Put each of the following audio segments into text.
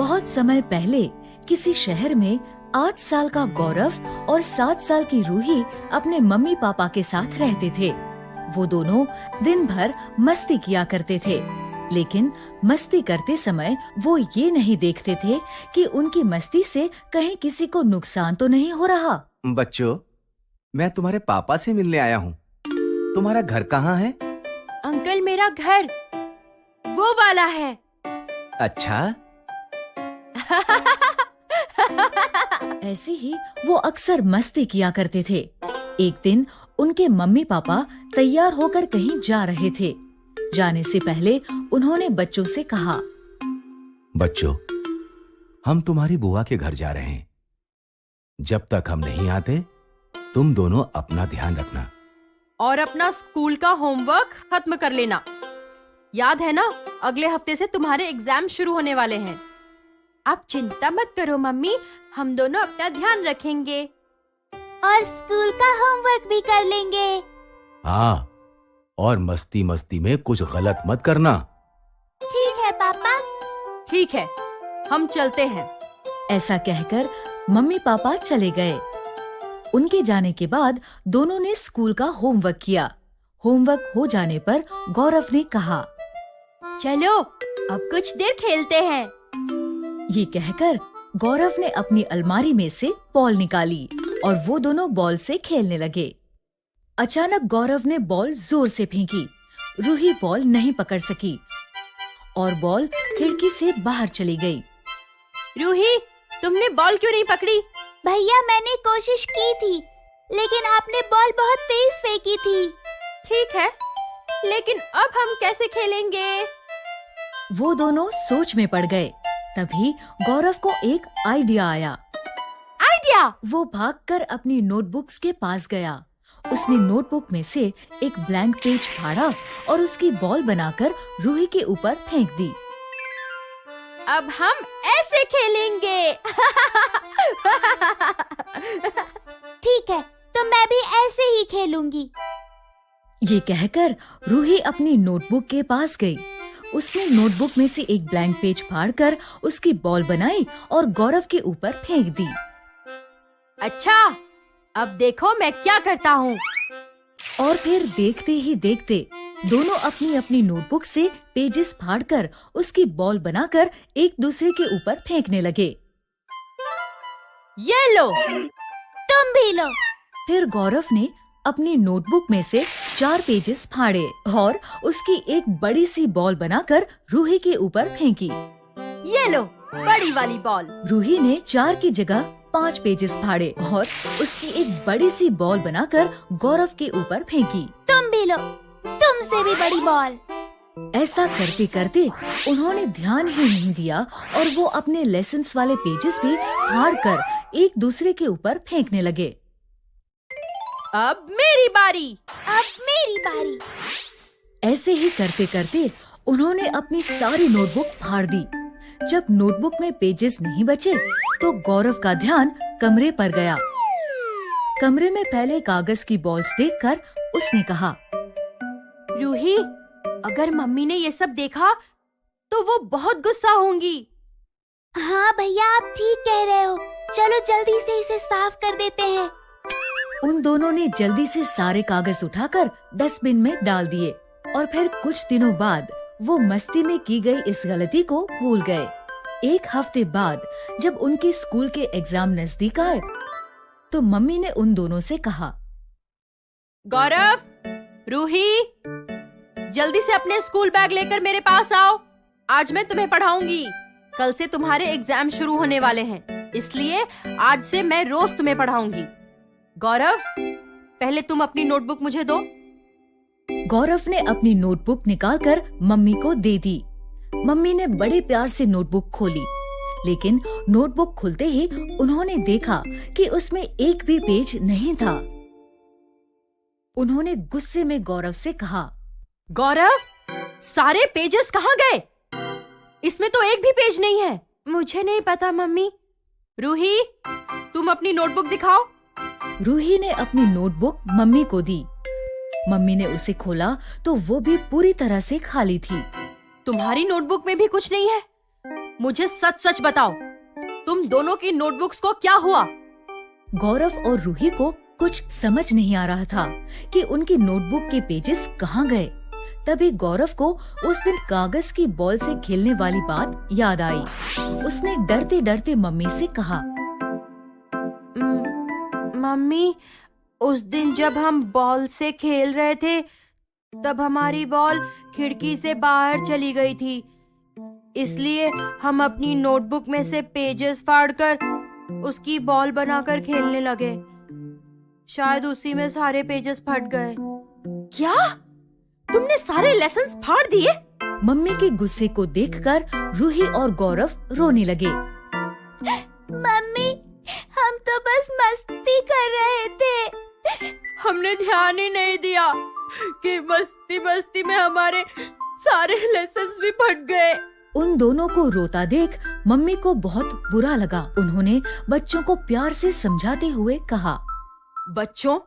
बहुत समय पहले किसी शहर में 8 साल का गौरव और 7 साल की रूही अपने मम्मी पापा के साथ रहते थे। वो दोनों दिन भर मस्ती किया करते थे, लेकिन मस्ती करते समय वो ये नहीं देखते थे कि उनकी मस्ती से कहीं किसी को नुकसान तो नहीं हो रहा। बच्चों, मैं तुम्हारे पापा से मिलने आया हूँ। तुम्हारा घर कहाँ है? अंकल, मेरा घर वो वाला है। अच्छा। ऐसे ही वो अक्सर मस्ती किया करते थे। एक दिन उनके मम्मी पापा तैयार होकर कहीं जा रहे थे। जाने से पहले उन्होंने बच्चों से कहा, बच्चों, हम तुम्हारी बुआ के घर जा रहे हैं। जब तक हम नहीं आते, तुम दोनों अपना ध्यान रखना और अपना स्कूल का होमवर्क खत्म कर लेना। याद है ना, अगले हफ्ते से तुम्हारे एग्जाम शुरू होने वाले हैं। आप चिंता मत करो मम्मी, हम दोनों अपना ध्यान रखेंगे और स्कूल का होमवर्क भी कर लेंगे। हाँ, और मस्ती मस्ती में कुछ गलत मत करना। ठीक है पापा। ठीक है, हम चलते हैं। ऐसा कहकर मम्मी पापा चले गए। उनके जाने के बाद दोनों ने स्कूल का होमवर्क किया। होमवर्क हो जाने पर गौरव ने कहा, चलो अब कुछ देर खेलते हैं। ये कहकर गौरव ने अपनी अलमारी में से बॉल निकाली और वो दोनों बॉल से खेलने लगे। अचानक गौरव ने बॉल जोर से फेंकी। रूही बॉल नहीं पकड़ सकी और बॉल खिड़की से बाहर चली गई। रूही, तुमने बॉल क्यों नहीं पकड़ी? भैया, मैंने कोशिश की थी, लेकिन आपने बॉल बहुत तेज फेंकी थी। ठीक है, लेकिन अब हम कैसे खेलेंगे? वो दोनों सोच में पड़ गए। तभी गौरव को एक आइडिया आया। आइडिया? वो भागकर अपनी नोटबुक्स के पास गया। उसने नोटबुक में से एक ब्लैंक पेज फाड़ा और उसकी बॉल बनाकर रूही के ऊपर फेंक दी। अब हम ऐसे खेलेंगे। ठीक है, तो मैं भी ऐसे ही खेलूंगी। ये कहकर रूही अपनी नोटबुक के पास गई। उसने नोटबुक में से एक ब्लैंक पेज फाड़कर उसकी बॉल बनाई और गौरव के ऊपर फेंक दी। अच्छा, अब देखो मैं क्या करता हूँ। और फिर देखते ही देखते दोनों अपनी अपनी नोटबुक से पेजेस फाड़कर उसकी बॉल बनाकर एक दूसरे के ऊपर फेंकने लगे। ये लो। तुम भी लो। फिर गौरव ने अपनी नोटबुक में से 4 पेजेस फाड़े और उसकी एक बड़ी सी बॉल बनाकर रूही के ऊपर फेंकी। ये लो, बड़ी वाली बॉल। रूही ने 4 की जगह 5 पेजेस फाड़े और उसकी एक बड़ी सी बॉल बनाकर गौरव के ऊपर फेंकी। तुम भी लो, तुमसे भी बड़ी बॉल। ऐसा करते करते उन्होंने ध्यान ही नहीं दिया और वो अपने लेसन्स वाले पेजेस भी फाड़कर एक दूसरे के ऊपर फेंकने लगे। अब मेरी बारी। अब मेरी बारी। ऐसे ही करते करते उन्होंने अपनी सारी नोटबुक फाड़ दी। जब नोटबुक में पेजेस नहीं बचे तो गौरव का ध्यान कमरे पर गया। कमरे में फैले कागज की बॉल्स देखकर उसने कहा, रूही, अगर मम्मी ने ये सब देखा तो वो बहुत गुस्सा होंगी। हाँ भैया, आप ठीक कह रहे हो। चलो जल्दी से इसे साफ कर देते हैं। उन दोनों ने जल्दी से सारे कागज उठाकर डस्टबिन में डाल दिए और फिर कुछ दिनों बाद वो मस्ती में की गई इस गलती को भूल गए। एक हफ्ते बाद जब उनके स्कूल के एग्जाम नजदीक आए तो मम्मी ने उन दोनों से कहा, गौरव, रूही, जल्दी से अपने स्कूल बैग लेकर मेरे पास आओ। आज मैं तुम्हें पढ़ाऊंगी। कल से तुम्हारे एग्जाम शुरू होने वाले हैं, इसलिए आज से मैं रोज तुम्हें पढ़ाऊंगी। गौरव, पहले तुम अपनी नोटबुक मुझे दो। गौरव ने अपनी नोटबुक निकालकर मम्मी को दे दी। मम्मी ने बड़े प्यार से नोटबुक खोली, लेकिन नोटबुक खुलते ही उन्होंने देखा कि उसमें एक भी पेज नहीं था। उन्होंने गुस्से में गौरव से कहा, गौरव, सारे पेजेस कहाँ गए? इसमें तो एक भी पेज नहीं है। मुझे नहीं पता मम्मी। रूही, तुम अपनी नोटबुक दिखाओ। रूही ने अपनी नोटबुक मम्मी को दी। मम्मी ने उसे खोला तो वो भी पूरी तरह से खाली थी। तुम्हारी नोटबुक में भी कुछ नहीं है? मुझे सच सच बताओ, तुम दोनों की नोटबुक्स को क्या हुआ? गौरव और रूही को कुछ समझ नहीं आ रहा था कि उनकी नोटबुक के पेजेस कहाँ गए। तभी गौरव को उस दिन कागज की बॉल से खेलने वाली बात याद आई। उसने डरते डरते मम्मी से कहा, मम्मी, उस दिन जब हम बॉल से खेल रहे थे तब हमारी बॉल खिड़की से बाहर चली गई थी, इसलिए हम अपनी नोटबुक में से पेजेस फाड़कर उसकी बॉल बनाकर खेलने लगे। शायद उसी में सारे पेजेस फट गए। क्या? तुमने सारे लेसन्स फाड़ दिए? मम्मी के गुस्से को देखकर रूही और गौरव रोने लगे। मम्मी, हम तो बस मस्ती कर रहे थे। हमने ध्यान ही नहीं दिया कि मस्ती मस्ती में हमारे सारे लेसन्स भी फट गए। उन दोनों को रोता देख मम्मी को बहुत बुरा लगा। उन्होंने बच्चों को प्यार से समझाते हुए कहा, बच्चों,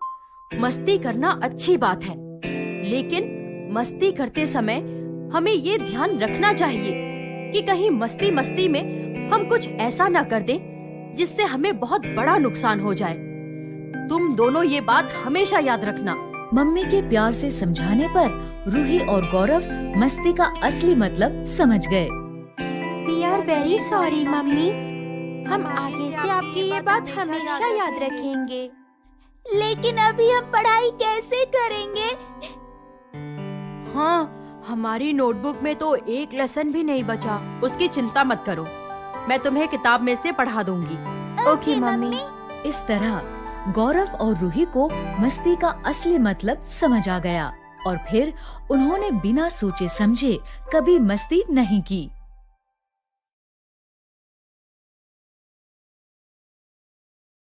मस्ती करना अच्छी बात है, लेकिन मस्ती करते समय हमें ये ध्यान रखना चाहिए कि कहीं मस्ती मस्ती में हम कुछ ऐसा ना कर दें जिससे हमें बहुत बड़ा नुकसान हो जाए। तुम दोनों ये बात हमेशा याद रखना। मम्मी के प्यार से समझाने पर रूही और गौरव मस्ती का असली मतलब समझ गए। We are very sorry, mummy. हम आगे से आपकी ये बात हमेशा याद रखेंगे। लेकिन अभी हम पढ़ाई कैसे करेंगे? हाँ, हमारी नोटबुक में तो एक लेसन भी नहीं बचा। उसकी चिंता मत करो, मैं तुम्हें किताब में से पढ़ा दूंगी। Okay mummy. इस तरह गौरव और रूही को मस्ती का असली मतलब समझ आ गया और फिर उन्होंने बिना सोचे समझे कभी मस्ती नहीं की।